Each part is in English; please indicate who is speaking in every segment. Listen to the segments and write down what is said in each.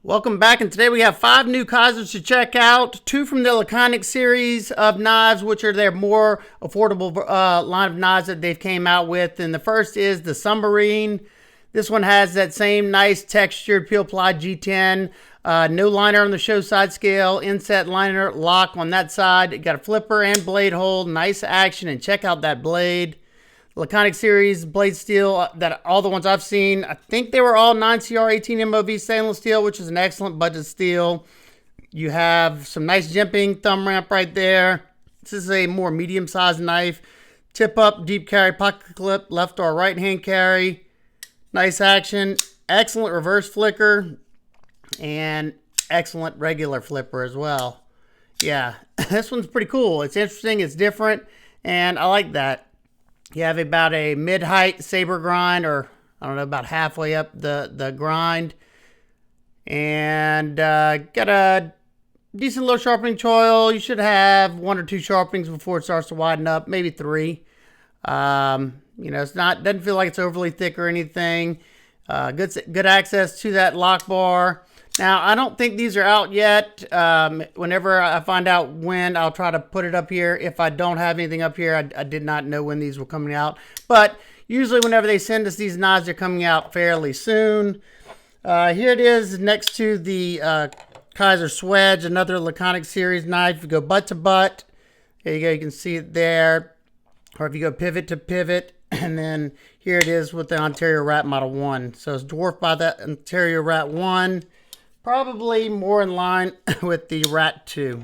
Speaker 1: Welcome back, and today we have 5 new Kizers to check out. 2 from the Laconic series of knives, which are their more affordable line of knives that they've came out with. And the first is the Submarine. This one has that same nice textured peel ply G10. No liner on the show side scale. Inset liner lock on that side. It got a flipper and blade hole. Nice action, and check out that blade. Laconic series blade steel, that all the ones I've seen, I think they were all 9CR 18 MOV stainless steel, which is an excellent budget steel. You have some nice jimping thumb ramp right there. This is a more medium-sized knife. Tip up, deep carry, pocket clip, left or right hand carry. Nice action. Excellent reverse flicker. And excellent regular flipper as well. Yeah, this one's pretty cool. It's interesting, it's different, and I like that. You have about a mid-height saber grind, or I don't know, about halfway up the grind. And got a decent low sharpening choil. You should have 1 or 2 sharpenings before it starts to widen up, maybe 3. You know, doesn't feel like it's overly thick or anything. Good access to that lock bar. Now, I don't think these are out yet. Whenever I find out when, I'll try to put it up here. If I don't have anything up here, I did not know when these were coming out. But usually whenever they send us these knives, they're coming out fairly soon. Here it is next to the Kizer Swedge, another Laconic series knife. If you go butt to butt, there you go, you can see it there. Or if you go pivot to pivot, and then here it is with the Ontario Rat Model 1. So it's dwarfed by that Ontario Rat 1. Probably more in line with the Rat 2.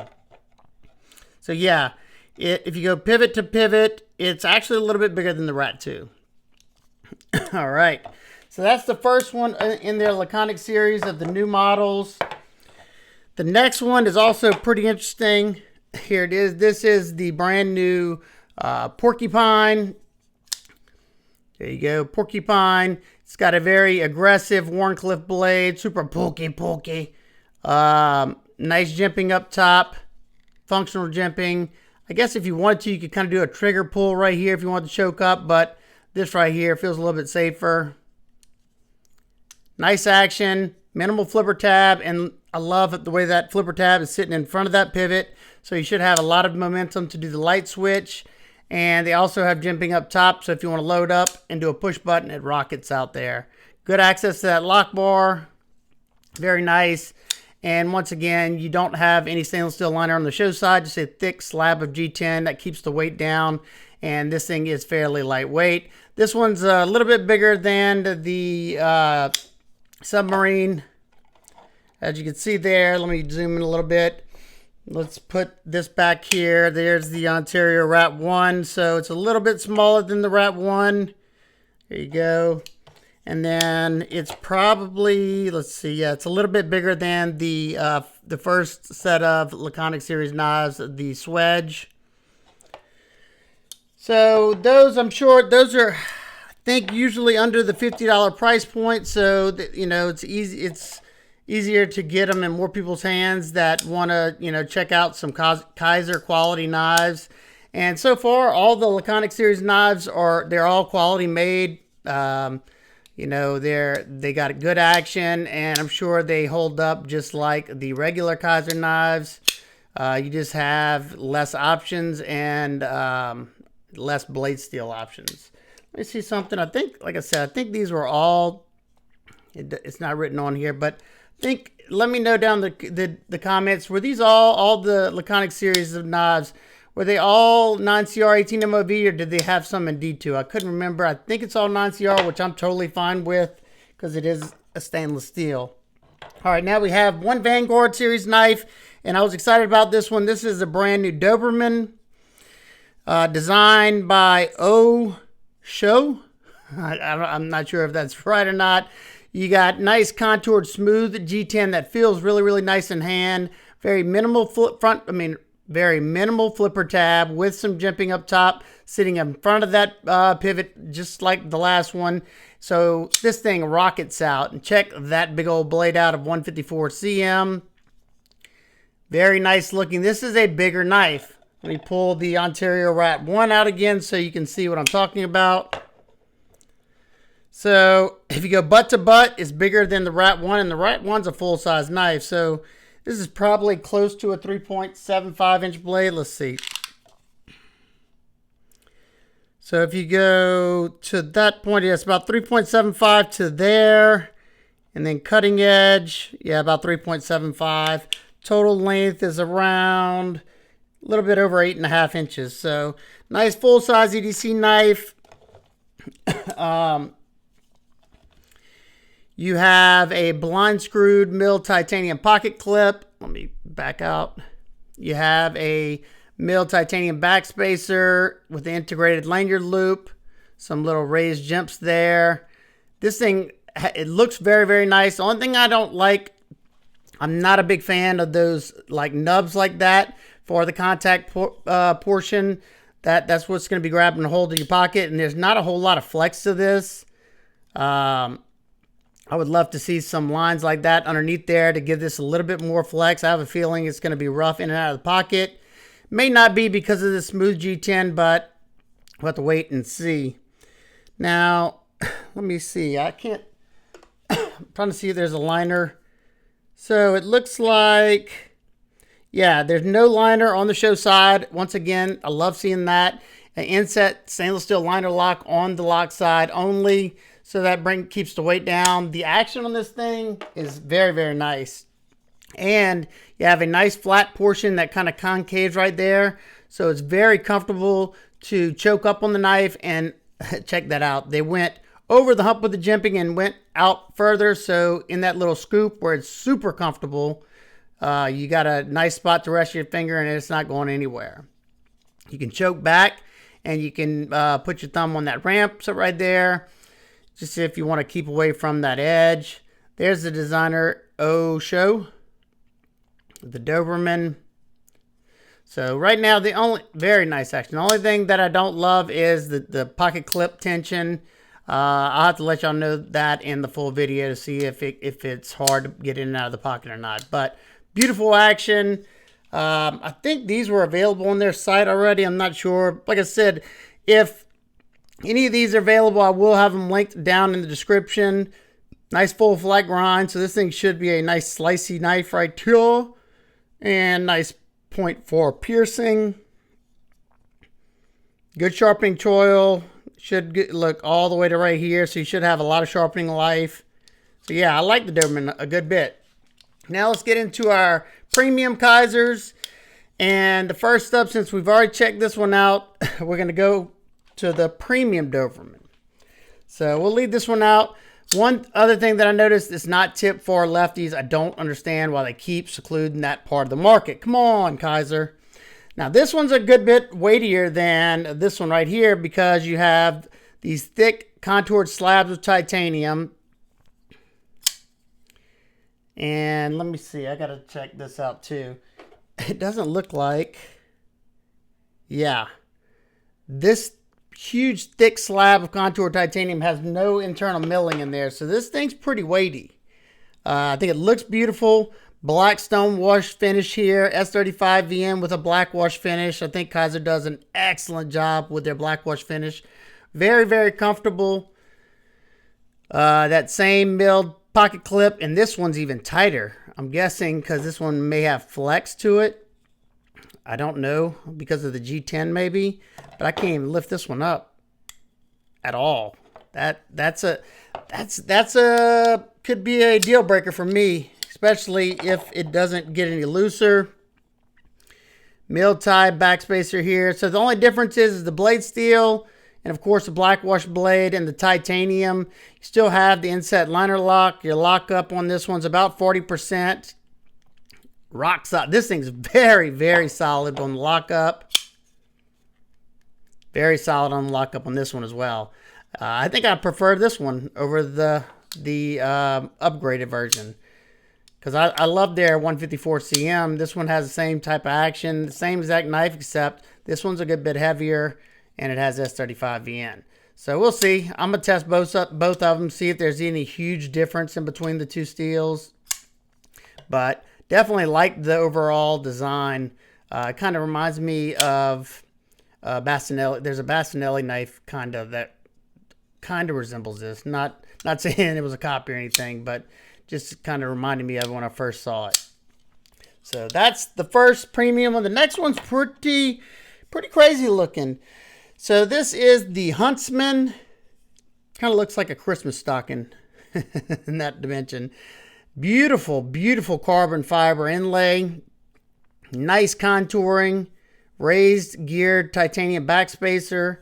Speaker 1: So yeah, if you go pivot to pivot, it's actually a little bit bigger than the Rat 2. All right, so that's the first one in their Laconic series of the new models. The next one is also pretty interesting. Here it is. This is the brand new Porcupine. There you go, Porcupine. It's got a very aggressive Wharncliffe blade, super pokey. Nice jimping up top, functional jimping. I guess if you wanted to, you could kind of do a trigger pull right here if you want to choke up, but this right here feels a little bit safer. Nice action, minimal flipper tab, and I love the way that flipper tab is sitting in front of that pivot, so you should have a lot of momentum to do the light switch. And they also have jimping up top, so if you want to load up and do a push button, it rockets out there. Good access to that lock bar. Very nice. And once again, you don't have any stainless steel liner on the show side, just a thick slab of G10 that keeps the weight down. And this thing is fairly lightweight. This one's a little bit bigger than the Submarine. As you can see there, let me zoom in a little bit. Let's put this back here. There's the Ontario Rat 1. So it's a little bit smaller than the Rat 1. There you go. And then it's probably, let's see, yeah, it's a little bit bigger than the first set of Laconic series knives, the Swedge. So those, I'm sure, those are, I think, usually under the $50 price point. So, you know, it's easy, it's easier to get them in more people's hands that want to, you know, check out some Kizer quality knives. And so far, all the Laconic series knives they're all quality made. You know, they got a good action, and I'm sure they hold up just like the regular Kizer knives. You just have less options and less blade steel options. Let me see something. I think, like I said, I think these were all, it's not written on here, but let me know down the comments. Were these all the Laconic series of knives? Were they all 9CR 18 MOV, or did they have some in D2? I couldn't remember. I think it's all 9CR, which I'm totally fine with because it is a stainless steel. All right, now we have one Vanguard series knife, and I was excited about this one. This is a brand new Doberman, designed by Show. I'm not sure if that's right or not. You got nice contoured smooth G10 that feels really, really nice in hand. Very minimal very minimal flipper tab with some jimping up top, sitting in front of that pivot, just like the last one. So this thing rockets out, and check that big old blade out of 154 cm. Very nice looking. This is a bigger knife. Let me pull the Ontario Rat 1 out again so you can see what I'm talking about. So if you go butt to butt, it's bigger than the Rat 1, and the Rat 1's a full-size knife. So this is probably close to a 3.75-inch blade. Let's see. So if you go to that point, it's about 3.75 to there. And then cutting edge, yeah, about 3.75. Total length is around a little bit over 8.5 inches. So nice full-size EDC knife. You have a blind screwed milled titanium pocket clip. Let me back out. You have a milled titanium backspacer with the integrated lanyard loop. Some little raised jumps there. This thing, it looks very, very nice. The only thing I don't like, I'm not a big fan of those like nubs like that for the contact portion. That's what's going to be grabbing a hold of your pocket. And there's not a whole lot of flex to this. I would love to see some lines like that underneath there to give this a little bit more flex. I have a feeling it's going to be rough in and out of the pocket. May not be because of the smooth G10, but we'll have to wait and see. Now, let me see. I can't... I'm trying to see if there's a liner. So it looks like... Yeah, there's no liner on the show side. Once again, I love seeing that. An inset stainless steel liner lock on the lock side only. So that keeps the weight down. The action on this thing is very, very nice. And you have a nice flat portion that kind of concaves right there. So it's very comfortable to choke up on the knife. And check that out. They went over the hump with the jimping and went out further. So in that little scoop where it's super comfortable, you got a nice spot to rest your finger and it's not going anywhere. You can choke back and you can put your thumb on that ramp. So right there. Just if you want to keep away from that edge. There's the designer show. The Doberman. So right now, very nice action. The only thing that I don't love is the pocket clip tension. I'll have to let y'all know that in the full video to see if it's hard to get in and out of the pocket or not. But beautiful action. I think these were available on their site already. I'm not sure. Like I said, if any of these are available, I will have them linked down in the description. Nice full flat grind. So this thing should be a nice slicey knife right here. And nice 0.4 piercing. Good sharpening choil. Should look all the way to right here. So you should have a lot of sharpening life. So yeah, I like the Doberman a good bit. Now let's get into our premium Kizers. And the first up, since we've already checked this one out, we're going to go to the premium Doberman. So we'll leave this one out. One other thing that I noticed, it's not tipped for lefties. I don't understand why they keep secluding that part of the market. Come on, Kizer. Now this one's a good bit weightier than this one right here because you have these thick contoured slabs of titanium. And let me see, I gotta check this out too. It doesn't look like, yeah, this huge thick slab of contoured titanium has no internal milling in there. So this thing's pretty weighty. I think it looks beautiful. Black stone wash finish here. S35 VM with a black wash finish. I think Kizer does an excellent job with their black wash finish. Very, very comfortable. That same milled pocket clip. And this one's even tighter. I'm guessing because this one may have flex to it. I don't know, because of the G10 maybe, but I can't even lift this one up at all. That's a could be a deal breaker for me, especially if it doesn't get any looser. Mill tie backspacer here. So the only difference is the blade steel and of course the black wash blade and the titanium. You still have the inset liner lock. Your lockup on this one's about 40%. Rock solid. This thing's very, very solid on the lockup. Very solid on the lockup on this one as well. I think I prefer this one over the upgraded version because I love their 154 cm. This one has the same type of action, the same exact knife, except this one's a good bit heavier and it has S35 VN. So we'll see. I'm gonna test both of them, see if there's any huge difference in between the two steels. But definitely like the overall design. It kind of reminds me of Bastinelli. There's a Bastinelli knife kind of kind of resembles this. Not saying it was a copy or anything, but just kind of reminded me of when I first saw it. So that's the first premium one. The next one's pretty crazy looking. So this is the Huntsman. Kind of looks like a Christmas stocking in that dimension. Beautiful, beautiful carbon fiber inlay. Nice contouring. Raised geared titanium backspacer.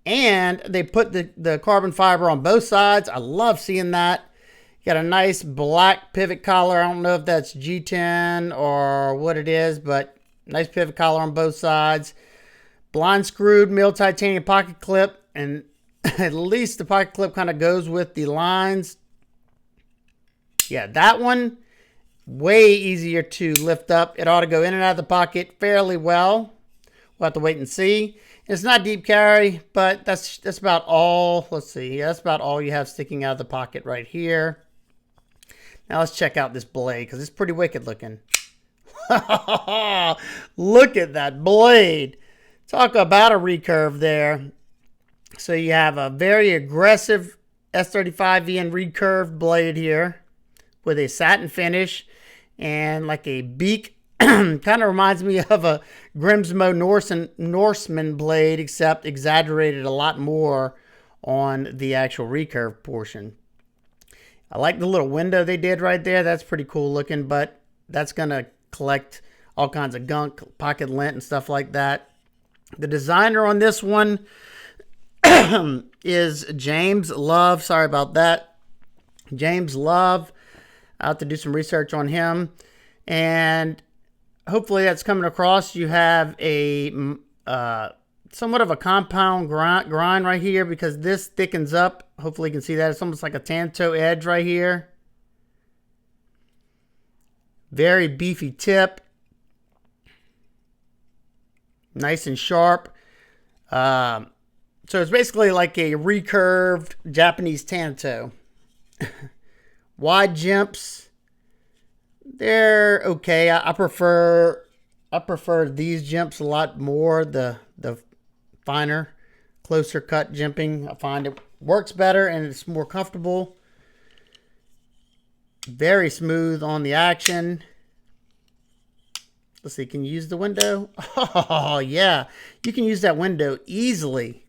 Speaker 1: And they put the carbon fiber on both sides. I love seeing that. Got a nice black pivot collar. I don't know if that's G10 or what it is, but nice pivot collar on both sides. Blind screwed milled titanium pocket clip, and at least the pocket clip kind of goes with the lines. Yeah, that one, way easier to lift up. It ought to go in and out of the pocket fairly well. We'll have to wait and see. It's not deep carry, but that's about all. Let's see. Yeah, that's about all you have sticking out of the pocket right here. Now let's check out this blade because it's pretty wicked looking. Look at that blade. Talk about a recurve there. So you have a very aggressive S35VN recurved blade here with a satin finish and like a beak. Kind of reminds me of a Grimsmo Norseman blade, except exaggerated a lot more on the actual recurve portion. I like the little window they did right there. That's pretty cool looking, but that's going to collect all kinds of gunk, pocket lint and stuff like that. The designer on this one is James Love. Sorry about that. James Love. I'll have to do some research on him. And hopefully that's coming across. You have a somewhat of a compound grind right here because this thickens up. Hopefully you can see that. It's almost like a tanto edge right here. Very beefy tip. Nice and sharp. So it's basically like a recurved Japanese tanto. Wide jimps. They're okay. I prefer these jimps a lot more. The finer, closer cut jimping. I find it works better and it's more comfortable. Very smooth on the action. Let's see, can you use the window? Oh, yeah. You can use that window easily.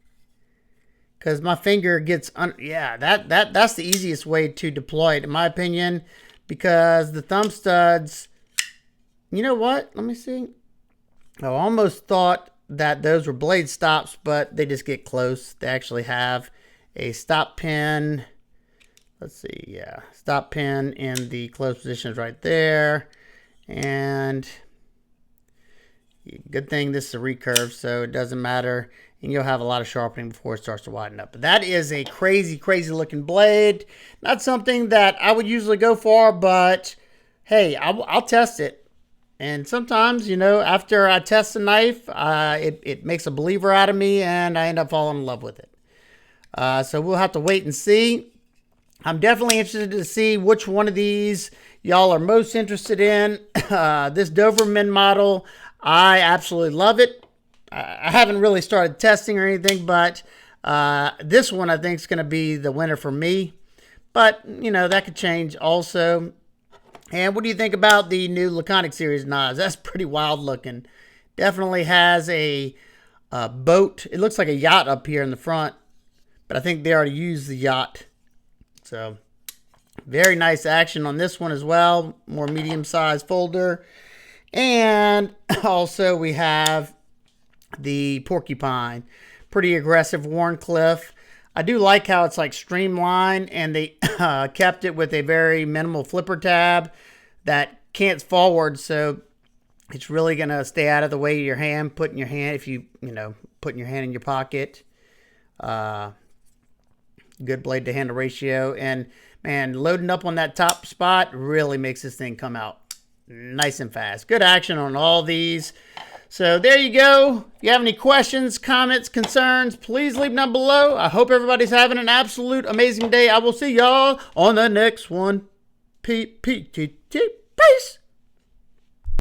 Speaker 1: Because my finger gets... yeah, that's the easiest way to deploy it, in my opinion. Because the thumb studs... You know what? Let me see. I almost thought that those were blade stops, but they just get close. They actually have a stop pin. Let's see, yeah. Stop pin in the close positions right there. And... good thing this is a recurve, so it doesn't matter. And you'll have a lot of sharpening before it starts to widen up. But that is a crazy, crazy looking blade. Not something that I would usually go for, but hey, I'll test it. And sometimes, you know, after I test a knife, it makes a believer out of me, and I end up falling in love with it. So we'll have to wait and see. I'm definitely interested to see which one of these y'all are most interested in. This Doberman model, I absolutely love it. I haven't really started testing or anything, but this one I think is going to be the winner for me. But, you know, that could change also. And what do you think about the new Laconic series knives? That's pretty wild looking. Definitely has a boat. It looks like a yacht up here in the front, but I think they already used the yacht. So, very nice action on this one as well. More medium-sized folder. And also we have the Porcupine. Pretty aggressive Warncliffe. I do like how it's like streamlined, and they kept it with a very minimal flipper tab that cants forward, so it's really going to stay out of the way of your hand, putting your hand, if you know, putting your hand in your pocket. Good blade to handle ratio, and man, loading up on that top spot really makes this thing come out nice and fast. Good action on all these. So there you go. If you have any questions, comments, concerns, please leave them below. I hope everybody's having an absolute amazing day. I will see y'all on the next one. Peep.